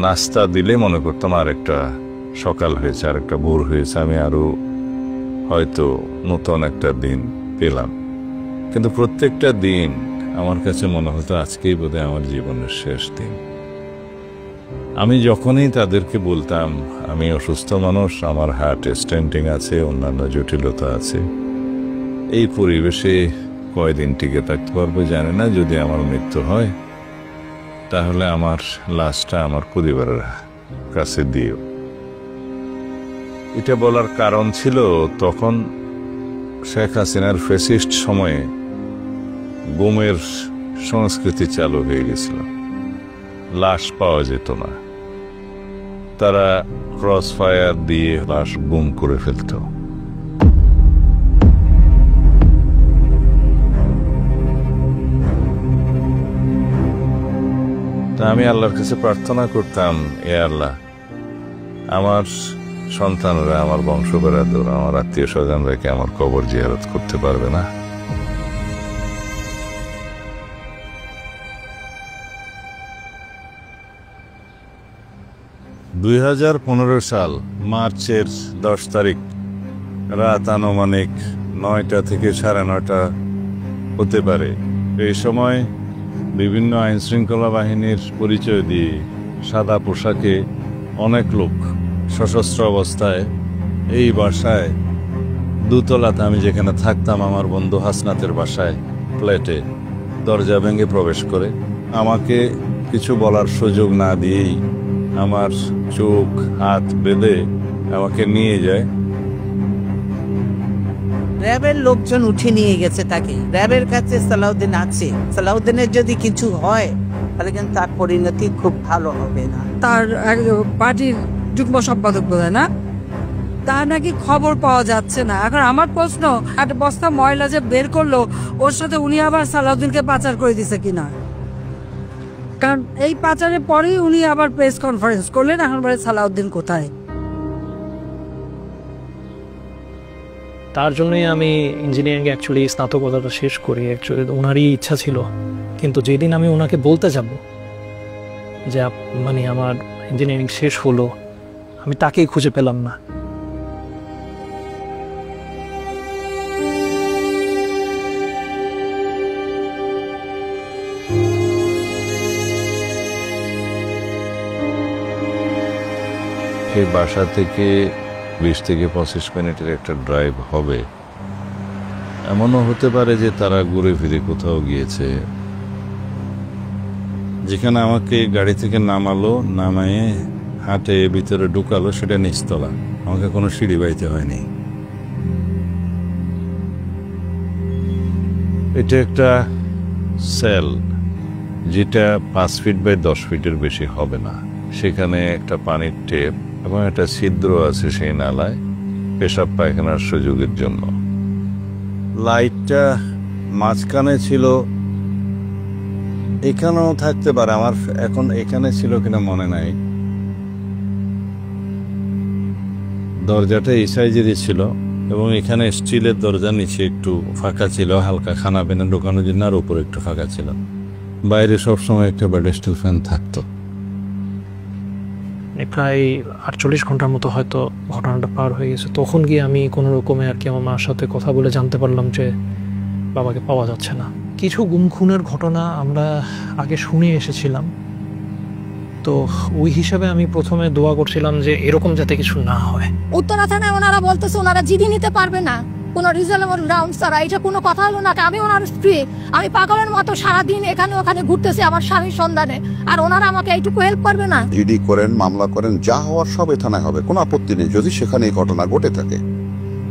নাস্তা দিলে মনে করতাম আর একটা সকাল হয়েছে, আর একটা ভোর হয়েছে, আমি আরো হয়তো নতুন একটা দিন পেলাম। কিন্তু প্রত্যেকটা দিন আমার কাছে মনে হতো আজকেই বোধহয় আমার জীবনের শেষ দিন। আমি যখনই তাদেরকে বলতাম আমি অসুস্থ মানুষ, আমার হার্ট স্টেন্টিং আছে, অন্যান্য জটিলতা আছে, এই পরিবেশে কয়দিন টিকে থাকতে পারবো জানি না, যদি আমার মৃত্যু হয় তাহলে আমার লাশটা আমার পরিবারের কাছে দিও। এটা বলার কারণ ছিল তখন শেখ হাসিনার ফ্যাসিস্ট সময়ে গুমের সংস্কৃতি চালু হয়ে গেছিল, লাশ পাওয়া যেত না, তারা ক্রস ফায়ার দিয়ে লাশ গুম করে ফেলত। তা আমি আল্লাহর কাছে প্রার্থনা করতাম, এ আল্লাহ, আমার সন্তানরা, আমার বংশবেরাদর, আমার আত্মীয় স্বজনরা কি আমার কবর জিয়ারত করতে পারবে না? সাল মার্চের 10 তারিখ রাত আনুমানিক 9টা থেকে 9:30 হতে পারে। এই সময় বিভিন্ন আইন শৃঙ্খলা বাহিনীর পরিচয় দিয়ে সাদা পোশাকে অনেক লোক সশস্ত্র অবস্থায় এই বাসায় দোতলাতে, আমি যেখানে থাকতাম আমার বন্ধু হাসনাতের বাসায়, ফ্ল্যাটে দরজা ভেঙে প্রবেশ করে আমাকে কিছু বলার সুযোগ না দিয়েই আমার চোখ হাত বেঁধে আমাকে নিয়ে যায়। র্যাবের লোকজন উঠে নিয়ে গেছে তাকে। র্যাবের কাছে সালাউদ্দিন আছে, সালাউদ্দিনের যদি কিছু হয় তাহলে কিন্তু তার পরিণতি খুব ভালো হবে না। তার পার্টির যুগ্ম সম্পাদক বলে না, তার নাকি খবর পাওয়া যাচ্ছে না। এখন আমার প্রশ্ন, একটা বস্তা ময়লা যে বের করলো, ওর সাথে উনি আবার সালাউদ্দিনকে পাচার করে দিছে কিনা? কারণ এই পাচারের পরেই উনি আবার প্রেস কনফারেন্স করলেন, এখন বলে সালাউদ্দিন কোথায়? তার জন্যই আমি ইঞ্জিনিয়ারিং অ্যাকচুয়ালি স্নাতকতাটা শেষ করি। অ্যাকচুয়ালি ওনারই ইচ্ছা ছিল, কিন্তু যেদিন আমি ওনাকে বলতে যাব যে মানে আমার ইঞ্জিনিয়ারিং শেষ হলো, আমি তাকেই খুঁজে পেলাম না। এই বাসা থেকে 20 থেকে 25 মিনিটের একটা ড্রাইভ হবে। এমনও হতে পারে যে তারা ঘুরে ফিরে কোথাও গিয়েছে। যেখানে আমাকে গাড়ি থেকে নামালো, নামায়ে হাটে ভিতরে ঢুকালো, সেটা নিচতলা, আমাকে কোনো সিঁড়ি বাইতে হয়নি। এটা একটা সেল যেটা 5 ফিট বাই 10 ফিটের বেশি হবে না। সেখানে একটা পানির টেপ এবং একটা ছিদ্র আছে সেই নালায় পেশাব পায়খানার সুযোগের জন্য। লাইটটা মাঝখানে ছিল, এখানেও থাকতে পারে, আমার এখন এখানে ছিল কিনা মনে নাই। দরজাটা এই সাইজেরই ছিল এবং এখানে স্টিলের দরজা, নিচে একটু ফাঁকা ছিল হালকা খানা পেনা ঢোকানোর জন্য, আর উপরে একটু ফাঁকা ছিল। বাইরে সবসময় একটা ব্যাডস্টিল ফ্যান থাকতো। প্রায় 48 ঘন্টার মতো হয়তো ঘটনাটা পার হয়ে গেছে। তখন গিয়ে আমি কোনো রকমে আর কি আমার মার সাথে কথা বলে জানতে পারলাম যে বাবাকে পাওয়া যাচ্ছে না। কিছু গুম খুনের ঘটনা আমরা আগে শুনে এসেছিলাম, তো ওই হিসাবে আমি প্রথমে দোয়া করছিলাম যে এরকম যাতে কিছু না হয়। উত্তরা থানায় ওনারা বলতেছে ওনারা জিডি নিতে পারবে না, কোনো রিজনেবল গ্রাউন্ড ছাড়া। এটা কোনো কথা হলো না। আমি ওনার স্ত্রী, আমি পাগলের মতো সারাদিন এখানে ওখানে ঘুরতেছি আমার স্বামীর সন্ধানে, আর ওনারা আমাকে এইটুকু হেল্প করবে না? জিডি করেন, মামলা করেন, যা হওয়ার সব থানায় হবে, কোনো আপত্তি নেই যদি সেখানে এই ঘটনা ঘটে থাকে।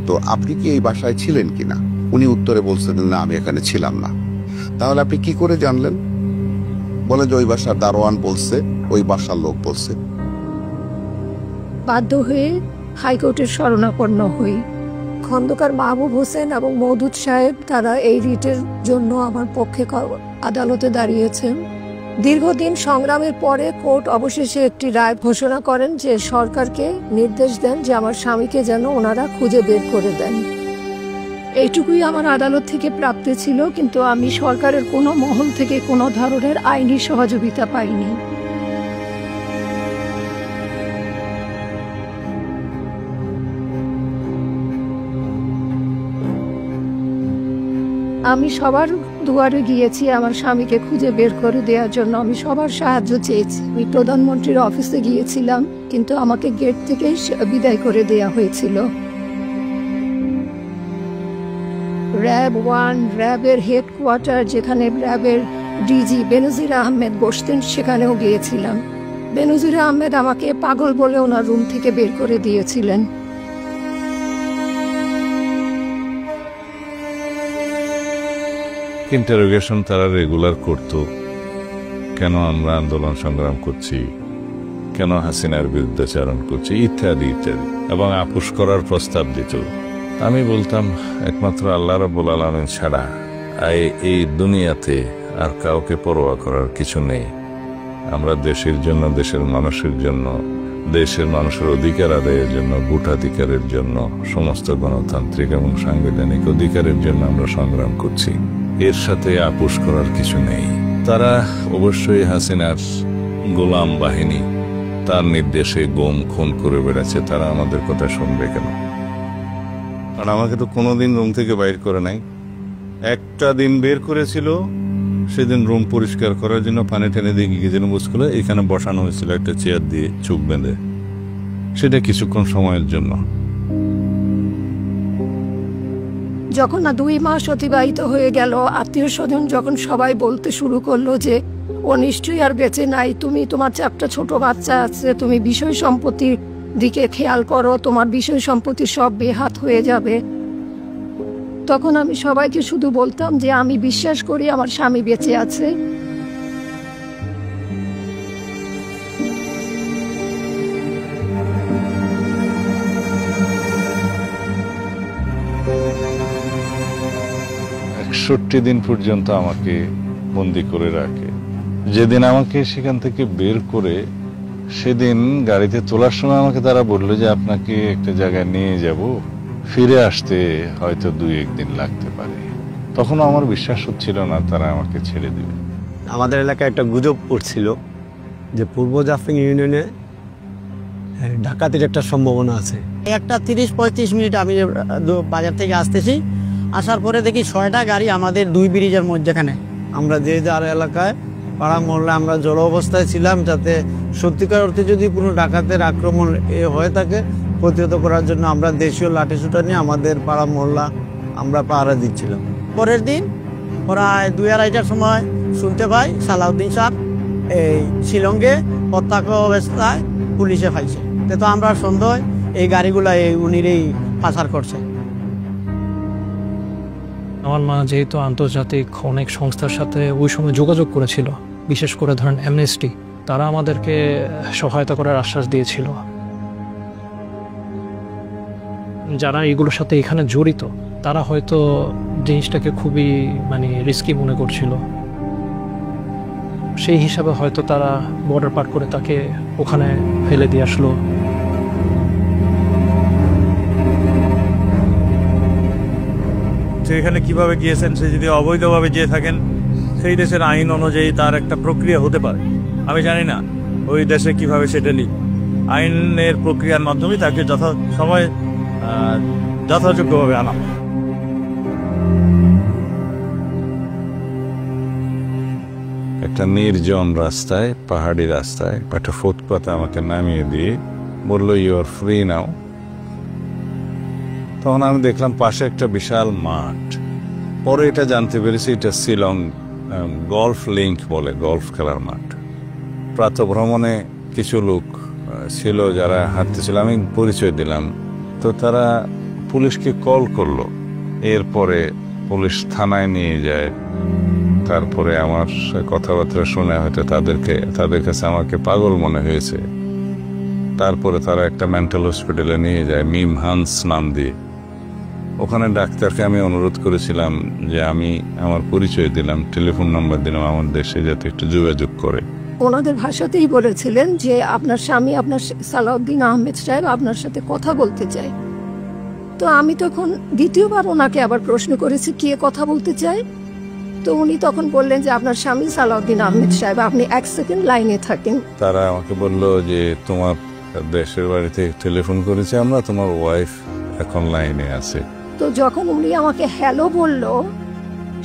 তো আপনি কি এই বাসায় ছিলেন কিনা? উনি উত্তরে বলছেন না, আমি এখানে ছিলাম না। তাহলে আপনি কি করে জানলেন? বলে যে ওই বাসার দারোয়ান বলছে, ওই বাসার লোক বলছে। বাধ্য হয়ে হাইকোর্টের শরণাপন্ন হই। খন্দকার মাহবুব হোসেন এবং মওদুদ সাহেব তারা এই রিটের জন্য আমার পক্ষে আদালতে দাঁড়িয়েছেন। দীর্ঘদিন সংগ্রামের পরে কোর্ট অবশেষে একটি রায় ঘোষণা করেন যে সরকারকে নির্দেশ দেন যে আমার স্বামীকে যেন ওনারা খুঁজে বের করে দেন। এইটুকুই আমার আদালত থেকে প্রাপ্ত ছিল, কিন্তু আমি সরকারের কোনো মহল থেকে কোনো ধরনের আইনি সহযোগিতা পাইনি। আমি সবার দুয়ারে গিয়েছি আমার স্বামীকে খুঁজে বের করে দেওয়ার জন্য। আমি সবার সাহায্য চেয়েছি। আমি প্রধানমন্ত্রীর অফিসে গিয়েছিলাম, কিন্তু আমাকে গেট থেকে বিদায় করে দেয়া হয়েছিল। র্যাব 1, র্যাবের হেডকোয়ার্টার যেখানে র্যাবের ডিজি বেনজির আহমেদ বসতেন, সেখানেও গিয়েছিলাম। বেনজির আহমেদ আমাকে পাগল বলে ওনার রুম থেকে বের করে দিয়েছিলেন। ইন্টারোগেশন তারা রেগুলার করত, কেন আমরা আন্দোলন সংগ্রাম করছি, কেন হাসিনার বিরুদ্ধাচারণ করছি, ইত্যাদি ইত্যাদি, এবং আপোষ করার প্রস্তাব দিত। আমি বলতাম একমাত্র আল্লাহ রাব্বুল আলামিন ছাড়া এই দুনিয়াতে আর কাউকে পরোয়া করার কিছু নেই। আমরা দেশের জন্য, দেশের মানুষের জন্য, দেশের মানুষের অধিকার আদায়ের জন্য, ভোটাধিকারের জন্য, সমস্ত গণতান্ত্রিক এবং সাংবিধানিক অধিকারের জন্য আমরা সংগ্রাম করছি। এর সাথে আপোষ করার কিছু নেই। তারা অবশ্যই হাসিনার গোলাম বাহিনী, তার নির্দেশে গুম খুন করে বেড়াচ্ছে। তারা আমাদের কথা শুনবে কেন? আর আমাকে তো কোনোদিন রুম থেকে বাইর করে নাই। একটা দিন বের করেছিল, সেদিন রুম পরিষ্কার করার জন্য পানি টেনে দিয়ে গিয়ে যেন বুঝলো এখানে বসানো হয়েছিল একটা চেয়ার দিয়ে চোখ বেঁধে, সেটা কিছুক্ষণ সময়ের জন্য। যখন না 2 মাস অতিবাহিত হয়ে গেল, আত্মীয় স্বজন যখন সবাই বলতে শুরু করলো যে ও নিশ্চয়ই আর বেঁচে নাই, তুমি, তোমার 4টা ছোট বাচ্চা আছে, তুমি বিষয় সম্পত্তির দিকে খেয়াল করো, তোমার বিষয় সম্পত্তি সব বেহাত হয়ে যাবে, তখন আমি সবাইকে শুধু বলতাম যে আমি বিশ্বাস করি আমার স্বামী বেঁচে আছে। দিন পর্যন্ত আমাকে বন্দি করে রাখে। যেদিন আমাকে সেখান থেকে বের করে, সেদিন গাড়িতে তোলার সময় আমাকে তারা বললো যে আপনাকে একটা জায়গায় নিয়ে যাব, ফিরে আসতে হয়তো 2-1 দিন লাগতে পারে। তখনও আমার বিশ্বাস হচ্ছিল না তারা আমাকে ছেড়ে দিবে। আমাদের এলাকায় একটা গুজব পড়ছিল যে পূর্ব জাফলং ইউনিয়নে ডাকাতির একটা সম্ভাবনা আছে। একটা 30-35 মিনিট আমি বাজার থেকে আসতেছি, আসার পরে দেখি 6টা গাড়ি আমাদের 2 ব্রিজের মধ্যেখানে। আমরা যে যার এলাকায় পাড়া মহল্লা আমরা জড় অবস্থায় ছিলাম, যাতে সত্যিকার অর্থে যদি কোনো ডাকাতের আক্রমণ হয়ে থাকে প্রতিহত করার জন্য আমরা দেশীয় লাঠিসোঁটা নিয়ে আমাদের পাড়া মহল্লা আমরা পাহারা দিচ্ছিলাম। পরের দিন প্রায় 2-2:30টার সময় শুনতে পাই সালাউদ্দিন সাহেব এই শিলংয়ে প্রত্যক্ষ অবস্থায় পুলিশে ফাইছে। তো আমরা সন্দেহ এই গাড়িগুলা উনিরই পাচার করছে। আমার মা যেহেতু আন্তর্জাতিক অনেক সংস্থার সাথে ওই সময় যোগাযোগ করেছিল, বিশেষ করে ধরেন অ্যামনেস্টি, তারা আমাদেরকে সহায়তা করার আশ্বাস দিয়েছিল। যারা এগুলোর সাথে এখানে জড়িত তারা হয়তো জিনিসটাকে খুবই রিস্কি মনে করছিল, সেই হিসাবে হয়তো তারা বর্ডার পার করে তাকে ওখানে ফেলে দিয়ে আসলো। সেখানে কিভাবে গিয়েছেন, সে যদি অবৈধভাবে যেয়ে থাকেন, সেই দেশের আইন অনুযায়ী তার একটা প্রক্রিয়া হতে পারে। আমি জানি না ওই দেশে কিভাবে সেটা নিই, আইনের প্রক্রিয়ার মাধ্যমে তাকে যথাসময়ে যথাযোগ্যভাবে আনা। একটা নির্জন রাস্তায়, পাহাড়ি রাস্তায় একটা ফুটপাতে আমাকে নামিয়ে দিয়ে বললো ইউ আর ফ্রি নাও। তখন আমি দেখলাম পাশে একটা বিশাল মাঠ। পরে এটা জানতে পেরেছি এটা শিলং গলফ লিঙ্ক বলে, গলফ খেলার মাঠ। প্রাতঃভ্রমণে কিছু লোক ছিল যারা হাঁটতেছিল, আমি পরিচয় দিলাম। তো তারা পুলিশকে কল করলো, এরপরে পুলিশ থানায় নিয়ে যায়। তারপরে আমার কথাবার্তা শুনে হয়তো তাদের কাছে আমাকে পাগল মনে হয়েছে। তারপরে তারা একটা মেন্টাল হসপিটালে নিয়ে যায়, মিম হান্স নাম দিয়ে। ওখানে ডাক্তারকে আমি অনুরোধ করেছিলাম যে আমি আমার পরিচয় দিলাম, টেলিফোন নাম্বার দিলাম আমার দেশে, যাতে একটু যোগাযোগ করে। ওনাদের ভাষাতেই বলেছিলেন যে আপনার স্বামী, আপনার সালাউদ্দিন আহমেদ সাহেব আপনার সাথে কথা বলতে চায়। তো আমি তখন দ্বিতীয়বার ওনাকে আবার প্রশ্ন করেছি কে কথা বলতে চায়। তো উনি তখন বললেন যে আপনার স্বামী সালাউদ্দিন আহমেদ সাহেব, আপনি 1 সেকেন্ড লাইনে থাকেন। তারা আমাকে বলল যে তোমার দেশের বাড়িতে টেলিফোন করেছে আমরা, তোমার ওয়াইফ এখন লাইনে আছে। তো যখন উনি আমাকে হ্যালো বলল,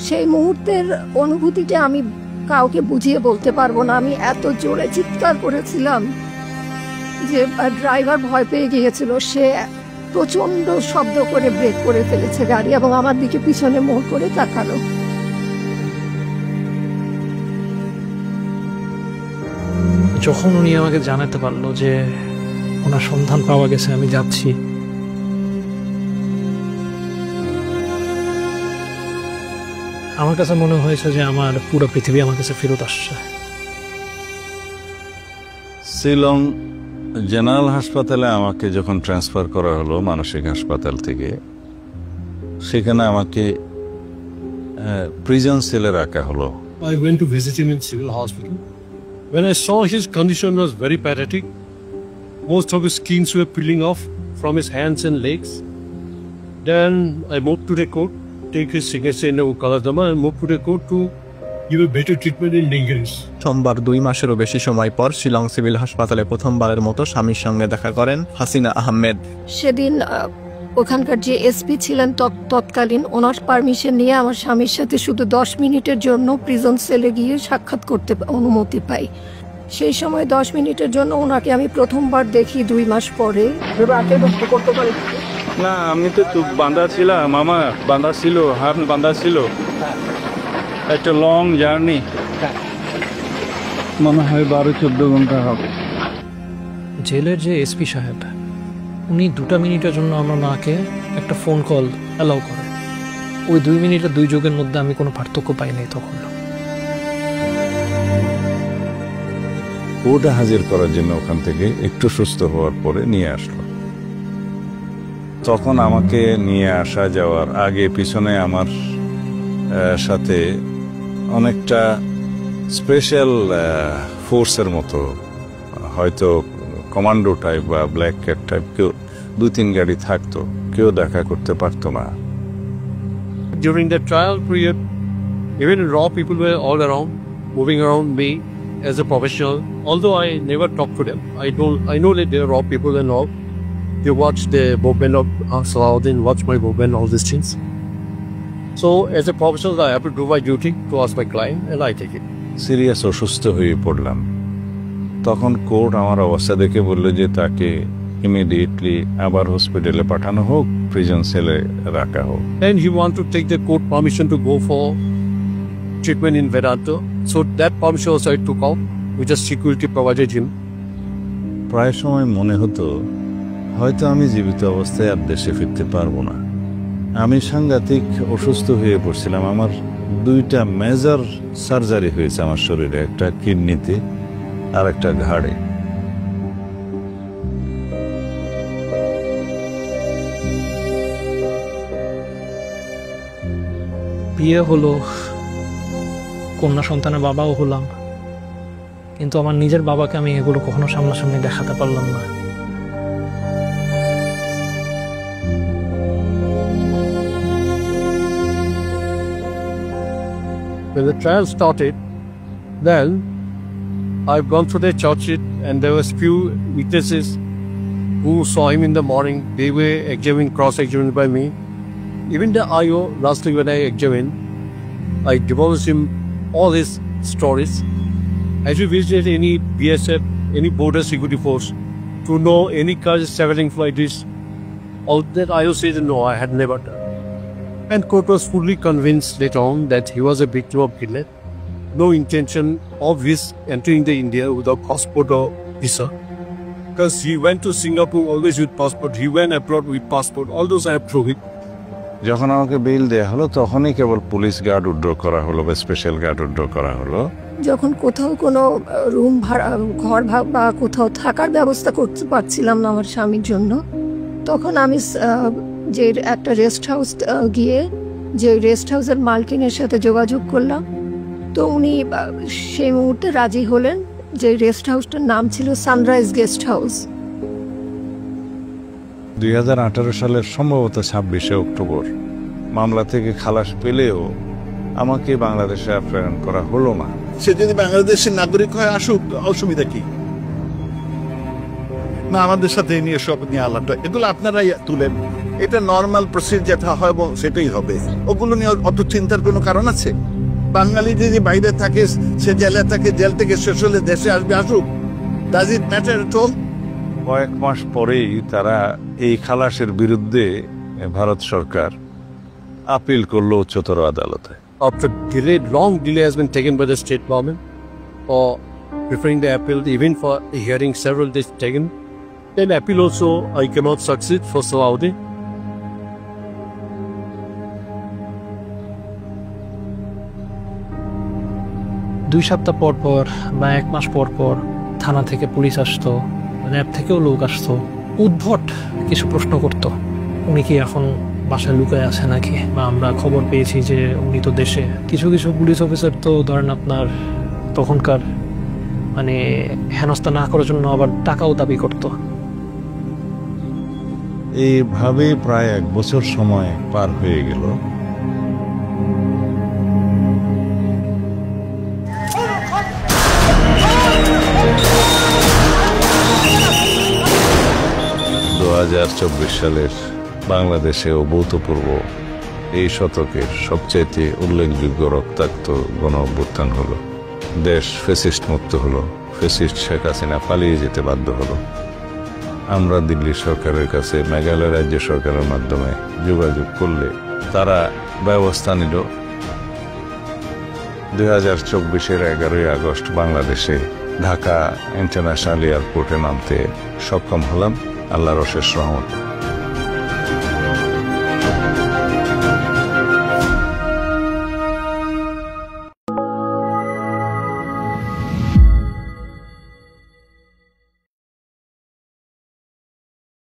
সেই মুহূর্তের অনুভূতিটা আমি কাউকে বুঝিয়ে বলতে পারবো না। আমি এত জোরে চিৎকার করেছিলাম যে ড্রাইভার ভয় পেয়ে গিয়েছিল। সে প্রচন্ড শব্দ করে ব্রেক করে ফেলেছে গাড়ি এবং আমার দিকে পিছনে মোড় করে তাকালো। যখন উনি আমাকে জানাতে পারলো যে ওনার সন্ধান পাওয়া গেছে, আমি যাচ্ছি, আমার কাছে মনে হয়েছে যে আমার পুরো পৃথিবী আমার কাছে ফেরত আসছে। শিলং জেনারেল হাসপাতালে আমাকে যখন ট্রান্সফার করা হলো মানসিক হাসপাতাল থেকে, সেখানে আমাকে প্রিজন সেলে রাখা হলো। I went to visit him in civil hospital. When I saw his condition was very pathetic, most of his skins were peeling off from his hands and legs. Then I moved to the court, take his signature in Kaladama and moved to the court to give a better treatment in Dingaris. সোমবার 2 মাসেরও বেশি সময় পর Shillong civil হাসপাতালে প্রথমবারের মতো স্বামীর সঙ্গে দেখা করেন হাসিনা আহমেদ। সেদিন ওখানকার যে এসপি ছিলেন তৎকালীন, ওনার পারমিশন নিয়ে আমার স্বামীর সাথে শুধু 10 মিনিটের জন্য প্রিজন সেলে গিয়ে সাক্ষাৎ করতে অনুমতি পাই। সেই সময় 10 মিনিটের জন্য ওনাকে আমি প্রথমবার দেখি 2 মাস পরে। না, আমি তো চুপ বাঁধা ছিলাম, আমার বাঁধা ছিল, হাত বাঁধা ছিল। একটা লং জার্নি, মনে হয় 12-14 ঘন্টা হবে। জেলের যে এসপি সাহেব, উনি 2 মিনিটের জন্য আমার মাকে একটা ফোন কল অ্যালাউ করে। ওই 2 মিনিটের 2 যুগের মধ্যে আমি কোনো পার্থক্য পাইনি তখন। ওটা হাজির করার জন্য ওখান থেকে একটু সুস্থ হওয়ার পরে নিয়ে আসলো। তখন আমাকে নিয়ে আসা যাওয়ার আগে পিছনে আমার সাথে অনেকটা স্পেশাল ফোর্সের মতো, হয়তো কমান্ডো টাইপ বা ব্ল্যাক ক্যাট টাইপ কেউ 2-3 গাড়ি থাকতো, কেউ দেখা করতে পারতো না। During the trial period, even raw people were all around, moving around me as a professional. Although I never talked to them, I know that they are raw people and all. They watch the movement of Salahuddin, watch my movement, all these things. So as a professional, I have to do my duty to ask my client and I take it. Serious অসুস্থ হয়ে পড়লাম। তখন court আমার অবস্থা দেখে বললো যে তাকে ইমিডিয়েটলি আবার হসপিটালে পাঠানো হোক, প্রিজন সেলে রাখা হোক। And he want to take the court permission to go for treatment in Vedanta. So that permission also I took out, which is security provided him. প্রায় সময় মনে হতো হয়তো আমি জীবিত অবস্থায় আর দেশে ফিরতে পারবো না। আমি সাংঘাতিক অসুস্থ হয়ে পড়ছিলাম। আমার 2টা মেজর সার্জারি হয়েছে আমার শরীরে, একটা কিডনিতে আর একটা ঘাড়ে। বিয়ে হলো, কন্যা সন্তানের বাবাও হলাম, কিন্তু আমার নিজের বাবাকে আমি এগুলো কখনো সামনাসামনি দেখাতে পারলাম না। When the trial started, then I've gone through the church and there was few witnesses who saw him in the morning. They were examined, cross-examined by me. Even the IO, lastly when I examined, I divulged him all his stories. Have you visited any BSF, any border security force to know any cars traveling like this? All that IO said no, I had never done. And court was fully convinced later on that he was a victim of kidnap. No intention of his entering the India without passport or visa. Because he went to Singapore always with passport. He went abroad with passport. All those I have proved. যখন আমাকে bell দেয়া হলো তখনই কেবল police guard withdraw করা হলো বা special guard withdraw করা হলো। যখন কোথাও কোনো রুম ভাড়া, ঘর বা কোথাও থাকার ব্যবস্থা করতে পারছিলাম না আমার স্বামীর জন্য, তখন আমি যে একটা রেস্ট হাউস গিয়ে যে রেস্ট হাউসের মালকিনের সাথে যোগাযোগ করলাম। তো উনি সেই মুহূর্তে রাজি হলেন। যে রেস্ট হাউসটার নাম ছিল সানরাইজ গেস্ট হাউস। 2018 সালের সম্ভবত 26শে অক্টোবর মামলা থেকে খালাস পেলেও আমাকে বাংলাদেশে প্রেরণ করা হলো না। সে যদি বাংলাদেশের নাগরিক হয় আসুক, অসুবিধা কি? না আমাদের সাথে এই নিয়ে সব নিয়ে আলাদা, এগুলো আপনারাই তুলেন। এটা নর্মাল প্রসিড যেটা হয় সেটাই হবে, ওগুলো নিয়ে অত চিন্তার কোনো কারণ আছে? বাঙালি যদি বাইরে থাকে, সে জেলে থাকে, জেল থেকে শেষ হলে দেশে আসবে, আসুক। Does it matter at all? কয়েক মাস পরেই তারা এই খালাসের বিরুদ্ধে ভারত সরকার আপিল করলো উচ্চতর আদালতে। After delay, long delay has been taken by the state government for preferring the appeal, even for the hearing several days taken. Then appeal also I cannot succeed for Saudi. দুই সপ্তাহ পর পর বা এক মাস পর পর থানা থেকে পুলিশ আসতো, র্যাব থেকেও লোক আসতো, উদ্ভট কিছু প্রশ্ন করতো। উনি কি এখন বাসায় লুকায় আছে নাকি, বা আমরা খবর পেয়েছি যে উনি তো দেশে। কিছু কিছু পুলিশ অফিসার তো ধরেন আপনার তখনকার মানে হেনস্থা না করার জন্য আবার টাকাও দাবি করতো। এইভাবে প্রায় 1 বছর সময় পার হয়ে গেল। সালের বাংলাদেশে অভূতপূর্ব এই শতকের সবচাইতে উল্লেখযোগ্য রক্তাক্ত গণ অভ্যুত্থান হলো। দেশ ফ্যাসিস্ট মুক্ত হলো, ফ্যাসিস্ট শেখ হাসিনা পালিয়ে যেতে বাধ্য হলো। আমরা দিল্লি সরকারের কাছে মেঘালয় রাজ্য সরকারের মাধ্যমে যোগাযোগ করলে তারা ব্যবস্থা নিল। 2024-এর 11ই আগস্ট বাংলাদেশে ঢাকা ইন্টারন্যাশনাল এয়ারপোর্টে নামতে সক্ষম হলাম, আল্লাহর অশেষ রহমত।